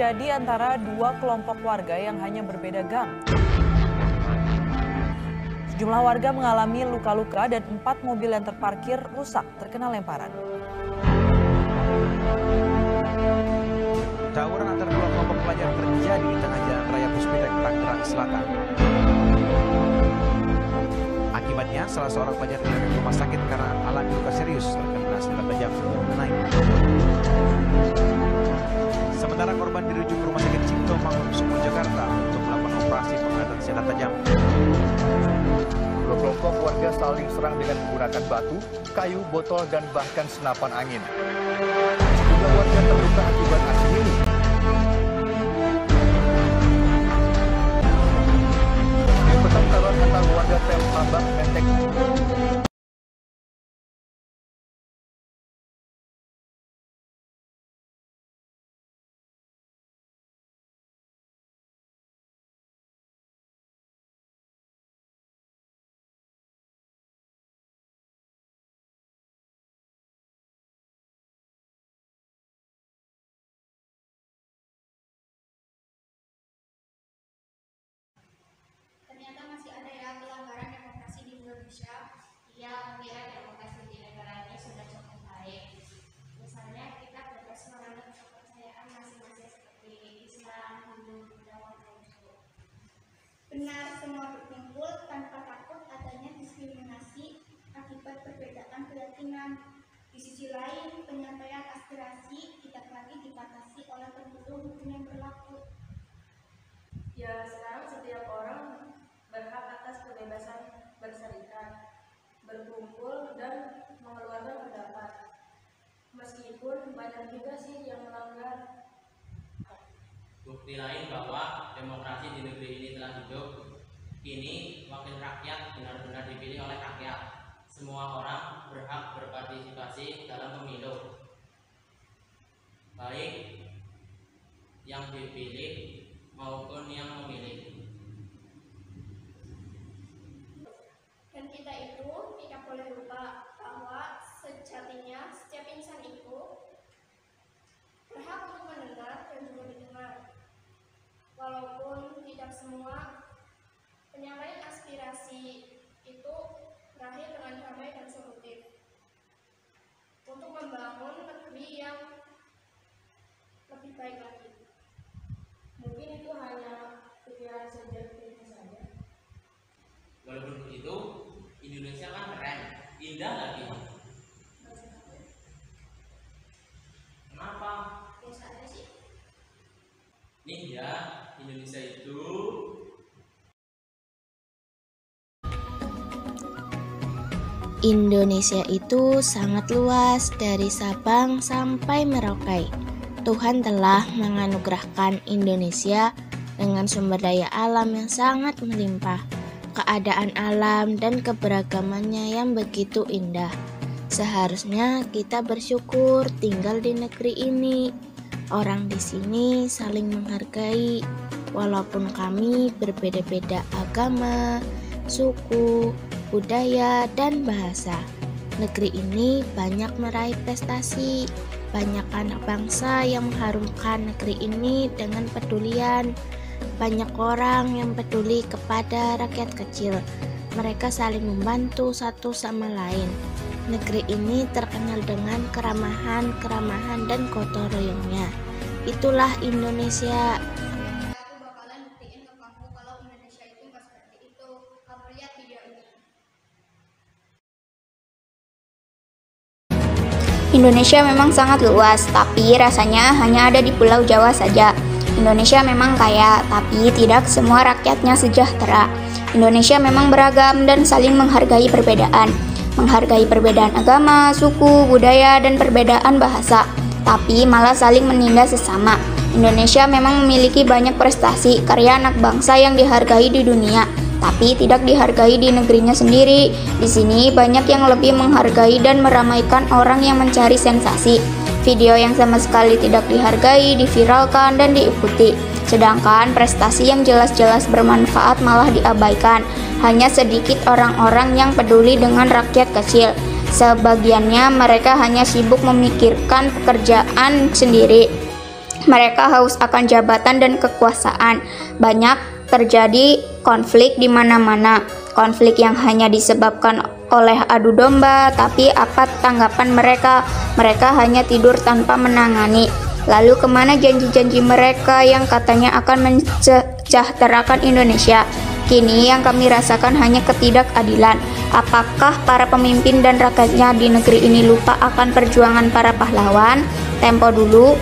terjadi antara dua kelompok warga yang hanya berbeda gang. Sejumlah warga mengalami luka-luka dan 4 mobil yang terparkir rusak terkena lemparan. Tawuran antara dua kelompok pelajar terjadi di tengah jalan raya Puspitek, Tangerang Selatan. Akibatnya, salah seorang pelajar dilarikan ke rumah sakit karena alami luka serius terkena senjata tajam naik. Sementara korban dirujuk ke rumah sakit Cipto Mangunkusumo, Jakarta untuk melakukan operasi pengangkatan senjata tajam. Dua kelompok warga saling serang dengan menggunakan batu, kayu, botol, dan bahkan senapan angin. Sejumlah warga terluka akibat aksi ini. Pertengkaran antar warga Tel Tambak Menteng. Ternyata masih ada ya pelanggaran demokrasi di Indonesia. Ia mengira demokrasi di negara ini sudah cukup baik. Misalnya kita bebas menganut kepercayaan masing-masing seperti Islam, Hindu, Buddha, maupun Hindu. Benar, semua berkumpul tanpa takut adanya diskriminasi akibat perbedaan keyakinan. Di sisi lain, penyampaian aspirasi tidak lagi dibatasi oleh ketentuan hukum yang berlaku. Ya, sekarang setiap orang berhak atas kebebasan berserikat, berkumpul, dan mengeluarkan pendapat. Meskipun banyak juga sih yang melanggar. Bukti lain bahwa demokrasi di negeri ini telah hidup. Kini wakil rakyat benar-benar dipilih oleh rakyat. Semua orang berhak berpartisipasi dalam pemilu, baik yang dipilih maupun yang memilih. Dan kita itu tidak boleh lupa bahwa sejatinya setiap insan itu berhak untuk mendengar dan juga didengar. Walaupun tidak semua penyampaian aspirasi itu berakhir dengan damai dan solutif. Untuk membangun negeri yang lebih baik lagi. Mungkin itu hanya pikiran subjektif saja. Walaupun begitu, Indonesia kan keren, indah lagi. Kenapa? Biasa aja sih. Nih ya, Indonesia itu Indonesia itu sangat luas dari Sabang sampai Merauke. Tuhan telah menganugerahkan Indonesia dengan sumber daya alam yang sangat melimpah, keadaan alam dan keberagamannya yang begitu indah. Seharusnya kita bersyukur tinggal di negeri ini. Orang di sini saling menghargai, walaupun kami berbeda-beda agama, suku, budaya, dan bahasa. Negeri ini banyak meraih prestasi. Banyak anak bangsa yang mengharumkan negeri ini dengan pedulian. Banyak orang yang peduli kepada rakyat kecil. Mereka saling membantu satu sama lain. Negeri ini terkenal dengan keramahan, dan gotong royongnya. Itulah Indonesia. Aku bakalan buktiin ke kamu kalau Indonesia itu nggak seperti itu. Kamu lihat video ini. Indonesia memang sangat luas, tapi rasanya hanya ada di Pulau Jawa saja. Indonesia memang kaya, tapi tidak semua rakyatnya sejahtera. Indonesia memang beragam dan saling menghargai perbedaan. Menghargai perbedaan agama, suku, budaya, dan perbedaan bahasa, tapi malah saling menindas sesama. Indonesia memang memiliki banyak prestasi karya anak bangsa yang dihargai di dunia, tapi tidak dihargai di negerinya sendiri. Di sini banyak yang lebih menghargai dan meramaikan orang yang mencari sensasi. Video yang sama sekali tidak dihargai, diviralkan, dan diikuti. Sedangkan prestasi yang jelas-jelas bermanfaat malah diabaikan. Hanya sedikit orang-orang yang peduli dengan rakyat kecil. Sebagiannya mereka hanya sibuk memikirkan pekerjaan sendiri. Mereka haus akan jabatan dan kekuasaan. Banyak terjadi konflik di mana-mana. Konflik yang hanya disebabkan oleh adu domba, tapi apa tanggapan mereka? Mereka hanya tidur tanpa menangani. Lalu kemana janji-janji mereka yang katanya akan mensejahterakan Indonesia? Kini yang kami rasakan hanya ketidakadilan. Apakah para pemimpin dan rakyatnya di negeri ini lupa akan perjuangan para pahlawan? Tempo dulu.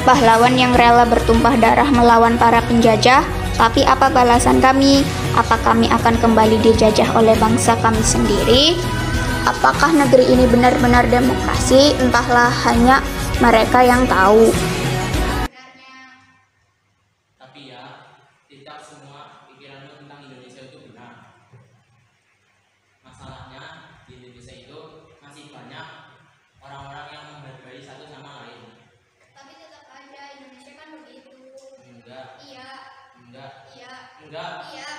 Pahlawan yang rela bertumpah darah melawan para penjajah, tapi apa balasan kami? Apa kami akan kembali dijajah oleh bangsa kami sendiri? Apakah negeri ini benar-benar demokrasi? Entahlah, hanya mereka yang tahu. Tapi ya, tidak semua pikiranmu tentang Indonesia itu benar. Masalahnya di Indonesia itu masih banyak orang-orang yang menghargai satu sama lain. Tapi tetap aja Indonesia kan begitu. Enggak. Iya. Enggak. Iya. Enggak. Iya.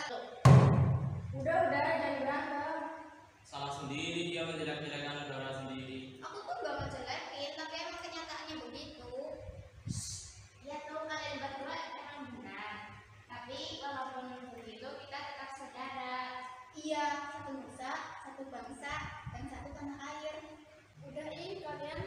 Udah, jangan berantem. Salah sendiri dia menjelek-jelekan negara sendiri. Aku pun gak mau jelekin, tapi emang kenyataannya begitu. Ya tuh kalian berdua emang benar. Tapi walaupun begitu kita tetap saudara. Iya, satu nusa, satu bangsa, dan satu tanah air. Udah kalian